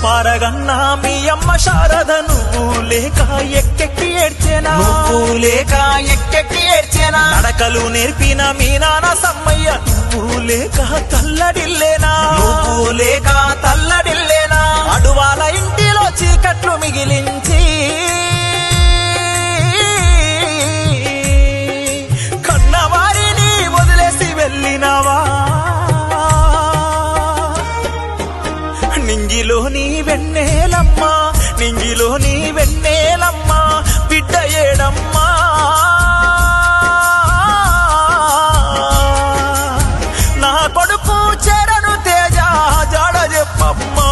పారగన్నా మీ అమ్మ శారద నువ్వు లేక ఎక్కెక్కి ఏడ్చేనా నువ్వు లేక ఎక్కెక్కి ఏడ్చేనా నడకలు నేర్పిన మీ నాన్న సమ్మయ్య నువ్వు లేక తల్లడిల్లేనా నువ్వు లేక తల్లడిల్లేనా అడువాల ఇంటిలో చీకట్లు మిగిలించి కన్నవారిని వదిలేసి వెళ్ళినవా నింగిలోని వెన్నెలమ్మా నింగిలోని వెన్నెలమ్మా బిడ్డ ఏడమ్మా నా కొడుకు చెరను తేజ జాడ చెప్పమ్మా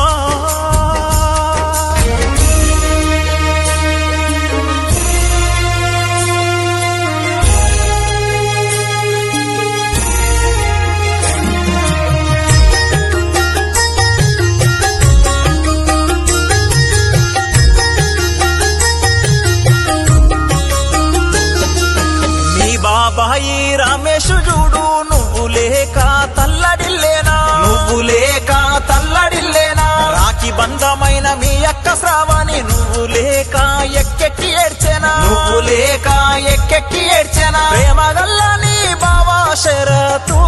బాబాయి రమేష్ చూడు నువ్వు లేక తల్లడిల్లేనా నువ్వు లేక తల్లడిల్లేనా రాఖీ బంధమైన మీ అక్క శ్రావణి నువ్వు లేక ఎక్కెక్కి ఏడ్చేనా నువ్వు లేక ఎక్కెక్కి ఏడ్చేనా ప్రేమగల్ల నీ బావా శరతు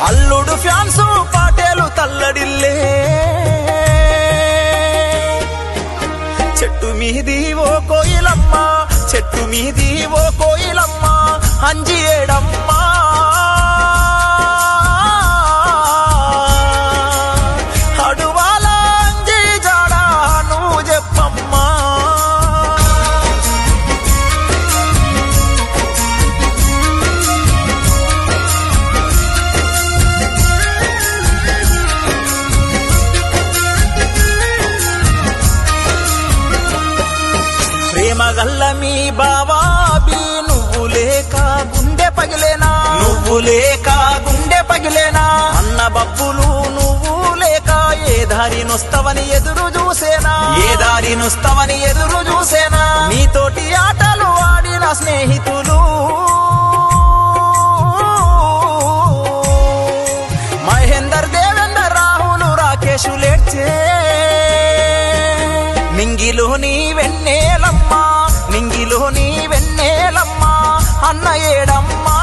అల్లుడు ఫ్యాన్సు పాటేలు తల్లడిల్లే చెట్టు మీది ఓ కోయిలమ్మ చెట్టు మీది ఓ కోయిలమ్మ అంజి ఏడమ్మా అడువాల అంజి జాడా నువ్వు చెప్పమ్మా ప్రేమగల్ల మీ బావాబి నువ్వు లేక గుండె పగిలేనా నువ్వు లేక గుండె పగిలేనా అన్న బబ్బులు నువ్వు లేక ఏ దారినొస్తవని ఎదురు చూసేనా ఏ దారినొస్తవని ఎదురు చూసేనా నీతోటి ఆటలు ఆడిన స్నేహితులు మహేందర్ దేవేందర్ రాహుల్ రాకేష్ లేడ్చే నింగిలోని వెన్నెలమ్మా నింగిలోని వెన్నెలమ్మా అన్న ఏడమ్మా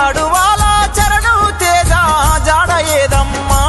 అడువాల చరణు తేజ జాడ ఏదమ్మా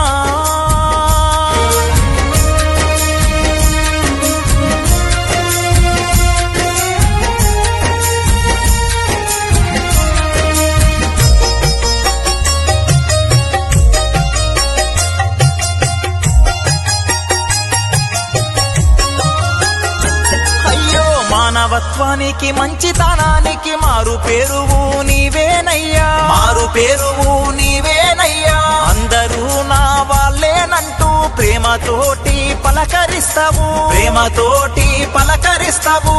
మానవత్వానికి మంచితనానికి మారు పేరువు నీవేనయ్యా మారు పేరువు నీవేనయ్యా అందరూ నా వాళ్ళేనంటూ ప్రేమతోటి పలకరిస్తావు ప్రేమతోటి పలకరిస్తావు